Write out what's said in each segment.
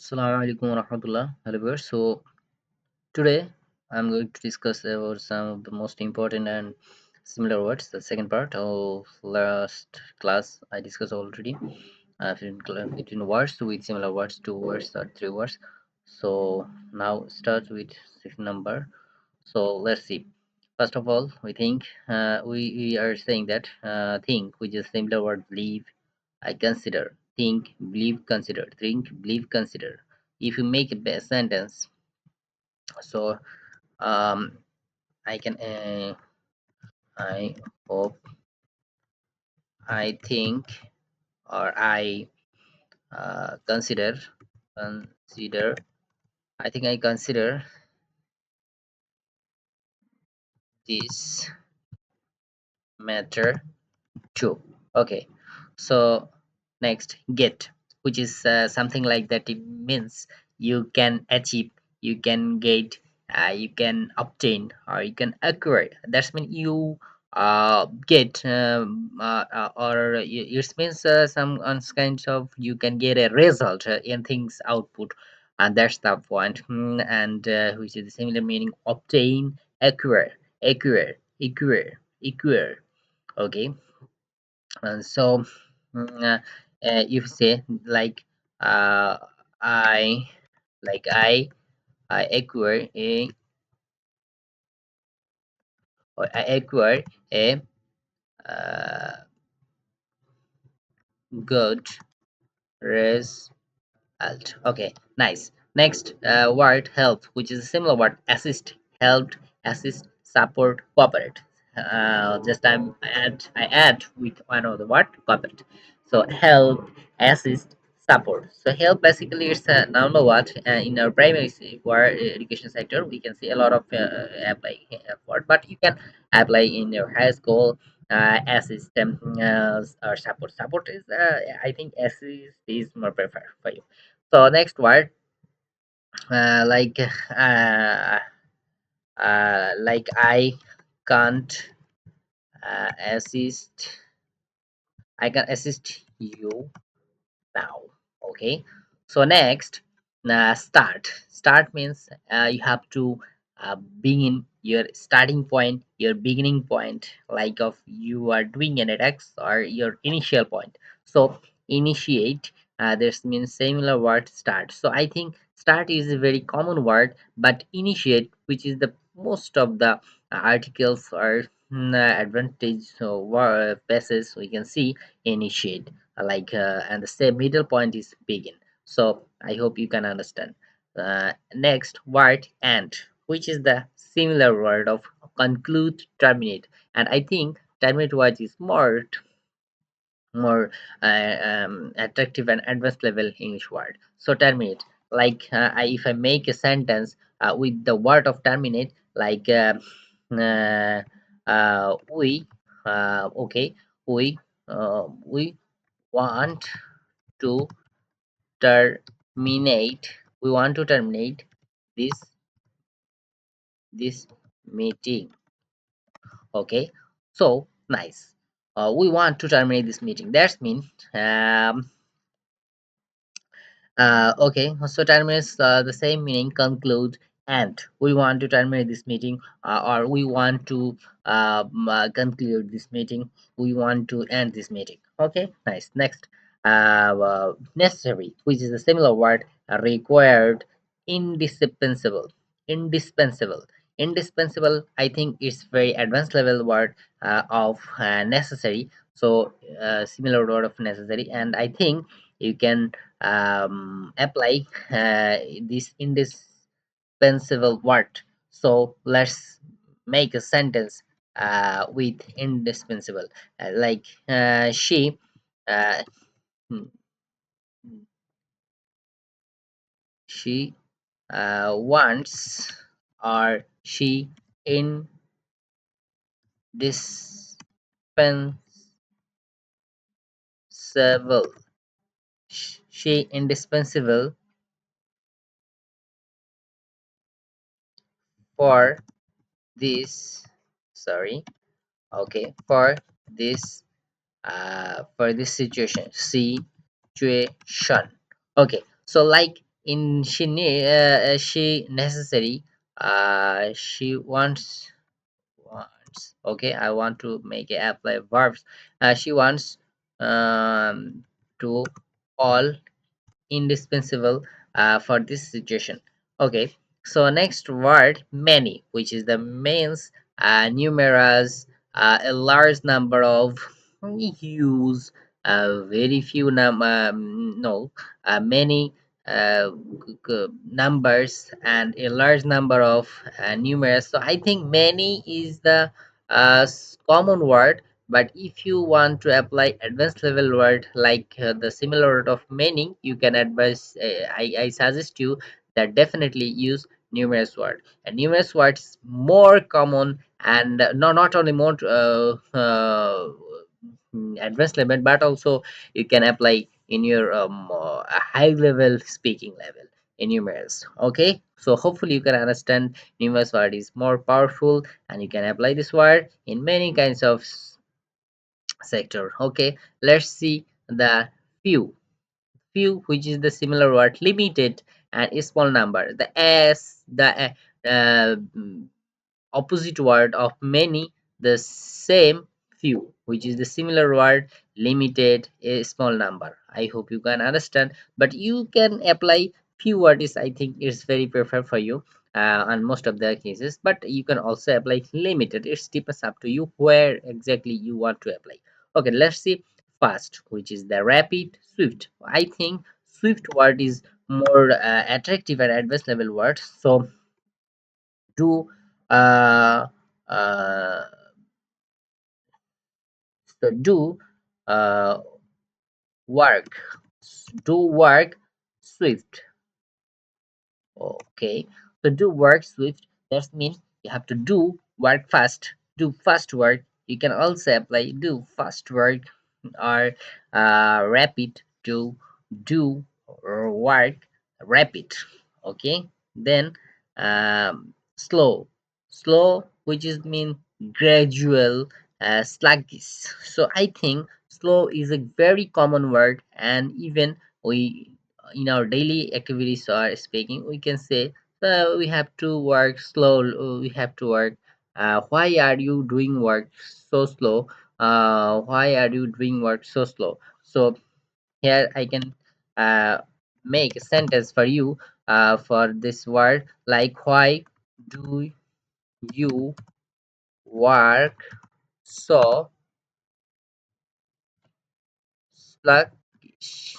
Assalamu alaikum warahmatullah. Hello viewers. So today I'm going to discuss about some of the most important and similar words. The second part of last class I discussed already. Between words with similar words, two words or three words. So now start with sixth number. So let's see. First of all, we think we are saying that think, which is similar word believe. I consider, think, believe, consider, think, believe, consider. If you make a best sentence, so um, I can, I hope, I think, or I consider, consider. I think I consider this matter too. Okay, so next, get, which is something like that. It means you can achieve, you can get, you can obtain, or you can acquire. That's mean you get, or it means some kinds of you can get a result in things output, and that's the point. And which is the similar meaning obtain, acquire, acquire, acquire, acquire. Okay, so if say like uh, I I acquire a or I acquire a uh, good result. Okay, nice. Next word help, which is a similar word assist, helped, assist, support, cooperate. Just I add with one of the word cooperate. So help, assist, support. So help basically it's a normal word in our primary education sector. We can see a lot of apply word, but you can apply in your high school. Assist or support. Support is I think assist is more preferred for you. So next word, like I can't assist. I can assist you now. Okay. So next, start. Start means you have to begin your starting point, your beginning point, like of you are doing an attacks or your initial point. So initiate. This means similar word start. So I think start is a very common word, but initiate, which is the most of the articles or advantage so basis we can see initiate and the same middle point is begin. So I hope you can understand. Next word and, which is the similar word of conclude, terminate, and I think terminate word is more attractive and advanced level English word. So terminate, if I make a sentence with the word of terminate, uh, we okay, we want to terminate, we want to terminate this this meeting. Okay, so nice. We want to terminate this meeting. That's mean okay, so terminus the same meaning conclude, and we want to terminate this meeting, or we want to conclude this meeting. We want to end this meeting. Okay, nice. Next, necessary, which is a similar word, required, indispensable, indispensable, indispensable. I think it's very advanced level word of necessary. So similar word of necessary, and I think you can apply this indispensable word. So let's make a sentence with indispensable. She uh, hmm, she wants, or she indispensable. She indispensable for this. Sorry. Okay, for this situation. Okay, so like in she necessary, she wants, okay, I want to make a apply verbs. She wants to all indispensable for this situation. Okay, so next word many, which is the means numerous, a large number of, use very few no many numbers and a large number of numerous. So I think many is the common word, but if you want to apply advanced level word like the similar word of many, you can advise, I suggest you that definitely use numerous word. And numerous words more common, and not only more advanced level, but also you can apply in your high level speaking level in numerous. Okay, so hopefully you can understand numerous word is more powerful, and you can apply this word in many kinds of sector. Okay, let's see the few. Few, which is the similar word limited and a small number. The s, the opposite word of many, the same few, which is the similar word limited, a small number. I hope you can understand, but you can apply few words. I think it's very preferred for you on most of the cases, but you can also apply limited. It depends up to you where exactly you want to apply. Okay, let's see fast, which is the rapid, swift. I think swift word is more attractive and advanced level word. So do uh, uh, do uh, work, do work swift. Okay, so do work swift, that means you have to do work fast, do fast work. You can also apply do fast work or rapid to do work rapid. Okay, then slow, slow, which is mean gradual, sluggish. So I think slow is a very common word, and even we in our daily activities or speaking we can say, we have to work slow, we have to work, why are you doing work so slow, why are you doing work so slow. So here I can uh, make a sentence for you for this word, like why do you work so sluggish.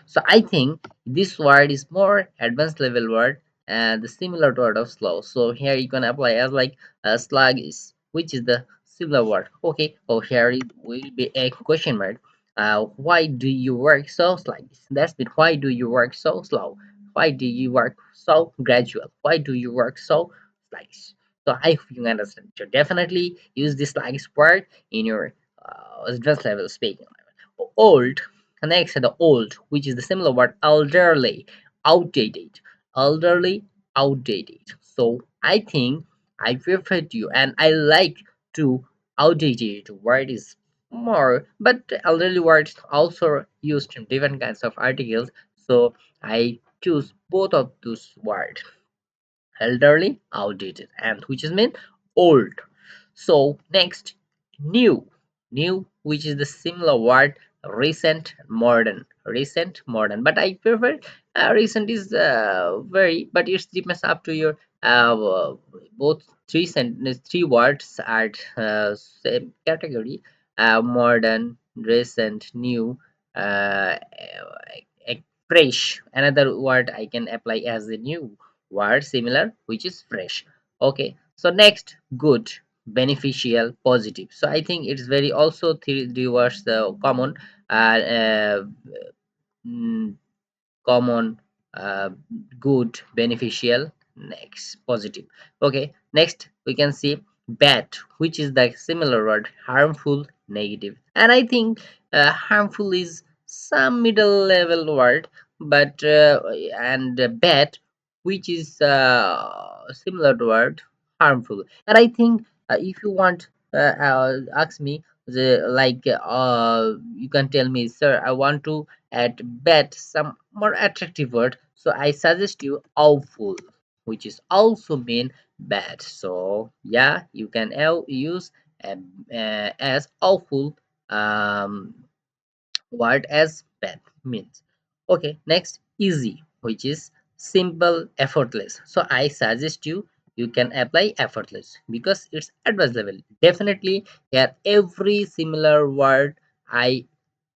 So I think this word is more advanced level word and the similar to word of slow. So here you can apply as like sluggish, which is the similar word. Okay, oh here it will be a question mark. Why do you work so sluggish? That's it. Why do you work so slow? Why do you work so gradual? Why do you work so sluggish? So I hope you understand. So definitely use this sluggish word in your advanced level speaking. Old, next the old, which is the similar word elderly, outdated, elderly, outdated. So I think I prefer to and I like to outdated word is more, but elderly words also used in different kinds of articles. So I choose both of those words, elderly, outdated, and which is mean old. So next, new, new, which is the similar word recent, modern, recent, modern. But I prefer recent is very, but it depends up to your both three words are same category, modern, recent, new, fresh. Another word I can apply as a new word similar, which is fresh. Okay, so next good, beneficial, positive. So I think it's very also three words common, uh, uh, mm, common, uh, good, beneficial, next positive. Okay, next we can see bad, which is the similar word harmful, negative. And I think harmful is some middle level word, but and bad, which is similar to word harmful. And I think if you want ask me, You can tell me, sir, I want to add bet some more attractive word, so I suggest you awful, which is also mean bad. So yeah, you can use as awful um, word as bad means. Okay, next easy, which is simple, effortless. So I suggest you can apply effortless because it's advanced level. Definitely here every similar word I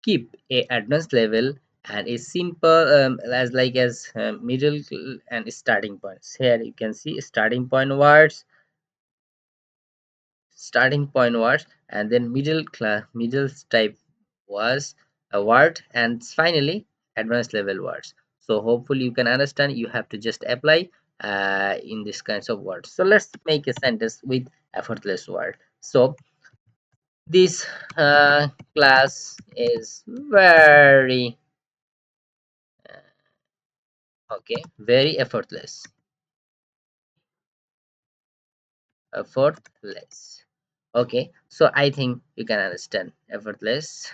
keep a advanced level and a simple as middle and starting points. Here you can see starting point words, and then middle type was a word, and finally advanced level words. So hopefully you can understand. You have to just apply in these kinds of words. So let's make a sentence with effortless word. So this class is very okay, very effortless. Okay, so I think you can understand effortless.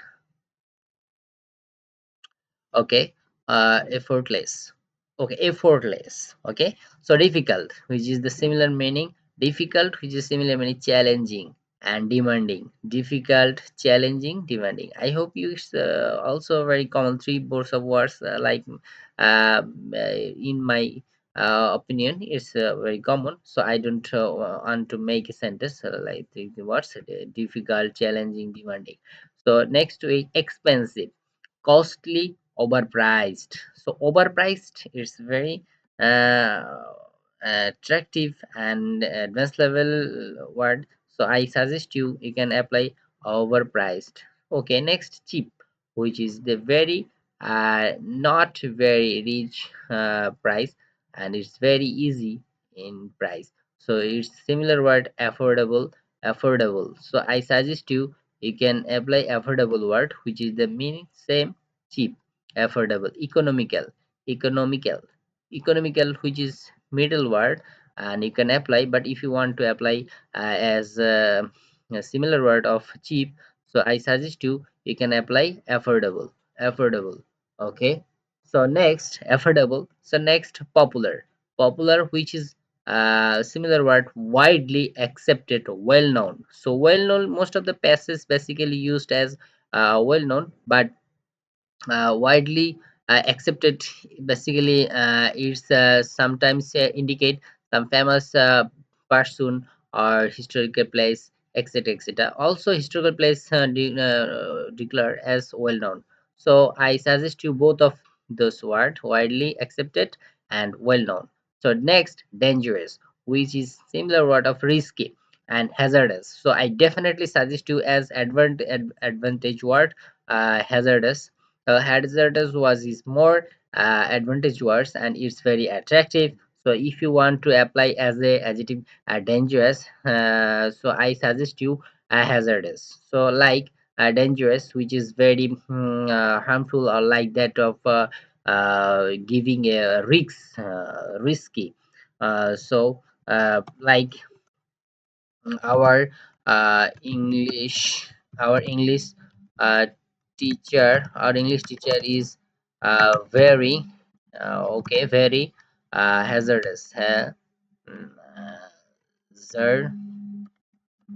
Okay, effortless. Okay, effortless. Okay, so difficult, which is the similar meaning. Difficult, which is similar meaning challenging and demanding. Difficult, challenging, demanding. I hope you also very common three boards of words in my opinion it's very common, so I don't want to make a sentence like the words difficult, challenging, demanding. So next to it, expensive, costly, overpriced. So overpriced is very uh, attractive and advanced level word, so I suggest you can apply overpriced. Okay, next cheap, which is the very not very rich price, and it's very easy in price. So it's similar word affordable. So I suggest you can apply affordable word, which is the meaning same, cheap, affordable, economical, which is middle word, and you can apply. But if you want to apply as a similar word of cheap, so I suggest you can apply affordable. Okay, so next affordable. So next popular, which is similar word, widely accepted, well known. So well known, most of the passages basically used as well known, but widely accepted basically it's sometimes indicate some famous person or historical place, etc, etc. Also historical place declared as well known. So I suggest you both of those words, widely accepted and well known. So next dangerous, which is similar word of risky and hazardous. So I definitely suggest you as advantage word, hazardous. Hazardous was is more advantage words and it's very attractive. So if you want to apply as a adjective dangerous, so I suggest you hazardous. So like dangerous, which is very harmful, or like that of giving a risky. Like our english our english uh, our english teacher is very okay, very hazardous, hazard.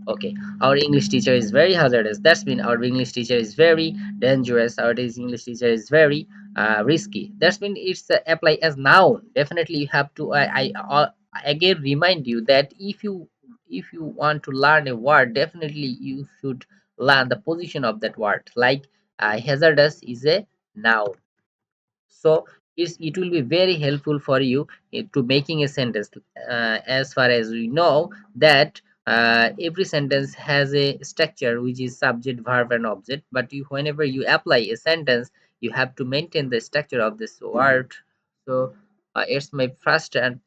Okay, our English teacher is very hazardous. That's mean our English teacher is very dangerous. Our English teacher is very risky. That's mean it's apply as noun. Definitely, you have to. Again remind you that if you want to learn a word, definitely you should learn the position of that word. Like hazardous is a noun, so it will be very helpful for you to making a sentence. As far as we know that every sentence has a structure, which is subject, verb and object, but whenever you apply a sentence, you have to maintain the structure of this word. So it's my first and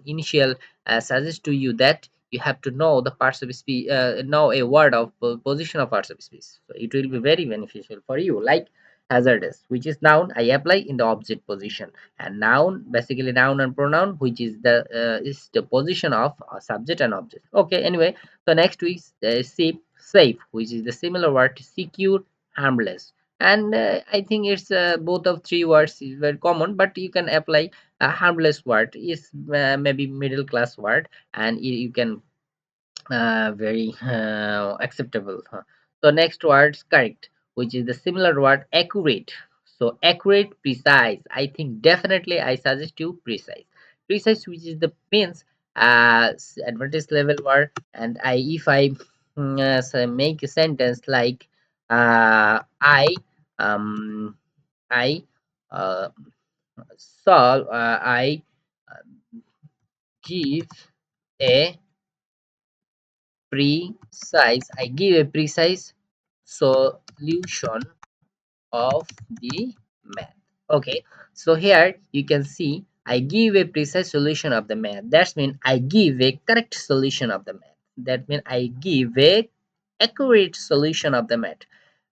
initial suggest to you that you have to know the parts of speech, know a word of position of parts of speech, so it will be very beneficial for you. Like hazardous, which is noun, I apply in the object position, and noun basically noun and pronoun, which is the position of subject and object. Okay, anyway, so next we see safe, which is the similar word to secure, harmless. And I think it's both of three words is very common, but you can apply a harmless word is maybe middle class word, and you can very acceptable. So next word is correct, which is the similar word accurate. So accurate, precise. I think definitely I suggest you precise. Precise, which is the means advantage level word. And I if I make a sentence like um I uh, I uh, give a I give a precise solution of the math. Okay, so here you can see I give a precise solution of the math. That means I give a correct solution of the math. That means I give a accurate solution of the math.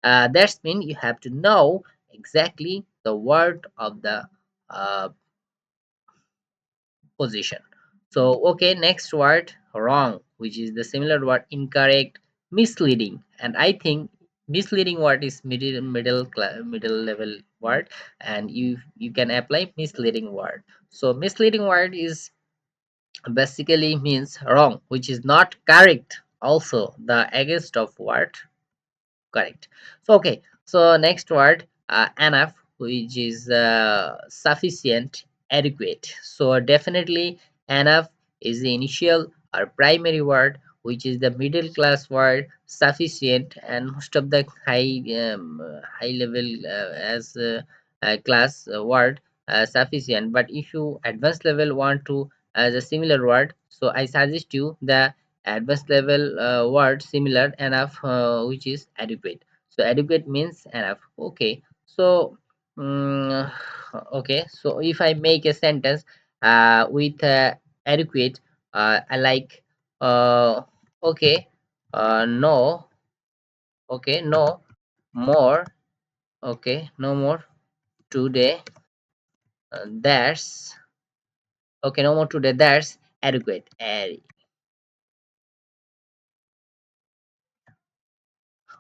That means you have to know exactly the word of the uh, position. So okay, next word wrong, which is the similar word incorrect, misleading, and I think misleading word is middle level word, and you can apply misleading word. So misleading word is basically means wrong, which is not correct. Also the against of word correct. So okay, so next word enough, which is sufficient, adequate. So definitely enough is the initial or primary word, which is the middle class word sufficient, and most of the high level as class word sufficient. But if you advanced level want to as a similar word, so I suggest you the advanced level word similar enough, which is adequate. So adequate means enough. Okay, so mm, okay, so if I make a sentence with adequate, I like okay, no, okay, no more, okay, no more today, that's okay, no more today, that's adequate.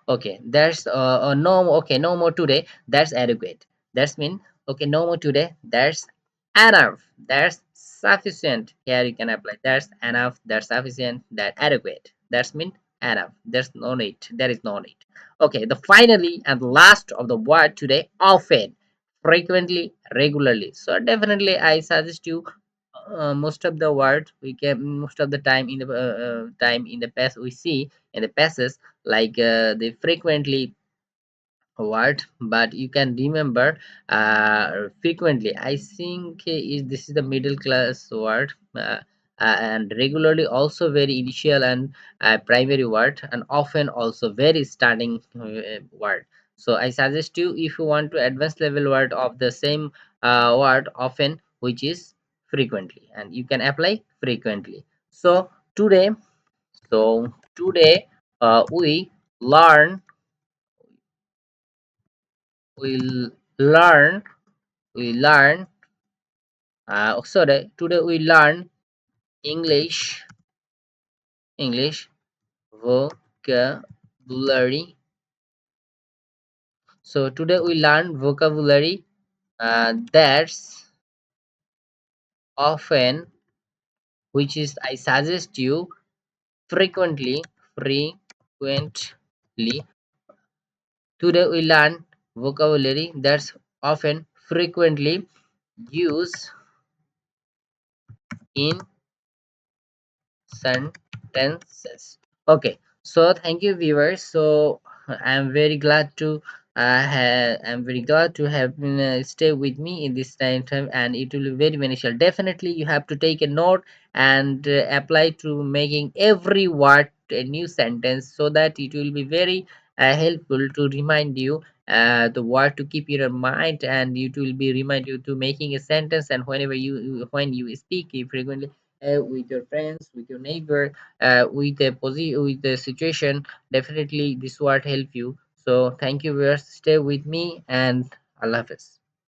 Okay, there's no okay, no more today. That's adequate. That's mean okay, no more today. That's enough. That's sufficient. Here you can apply. That's enough. That's sufficient. That adequate. That's mean enough. There's no need. There is no need. Okay, the finally and last of the word today, often, frequently, regularly. So definitely, I suggest you most of the words we can most of the time in the past we see in the passes like they frequently word, but you can remember frequently. I think is this is the middle class word, and regularly also very initial and primary word, and often also very starting word. So I suggest you if you want to advanced level word of the same word often, which is frequently, and you can apply frequently. So today, we learn we learn we learn today we learn english english vocabulary. So today we learn vocabulary that's often, which is I suggest you frequently. Today we learn vocabulary that's often, frequently used in sentences. Okay, so thank you, viewers. So I'm very glad to I'm very glad to have stay with me in this time, and it will be very beneficial. Definitely, you have to take a note and apply to making every word a new sentence, so that it will be very helpful to remind you the word to keep in your mind, and it will be remind you to making a sentence, and whenever when you speak frequently with your friends, with your neighbor, with the situation. Definitely, this word help you. So thank you, viewers. Stay with me, and Allah Hafiz.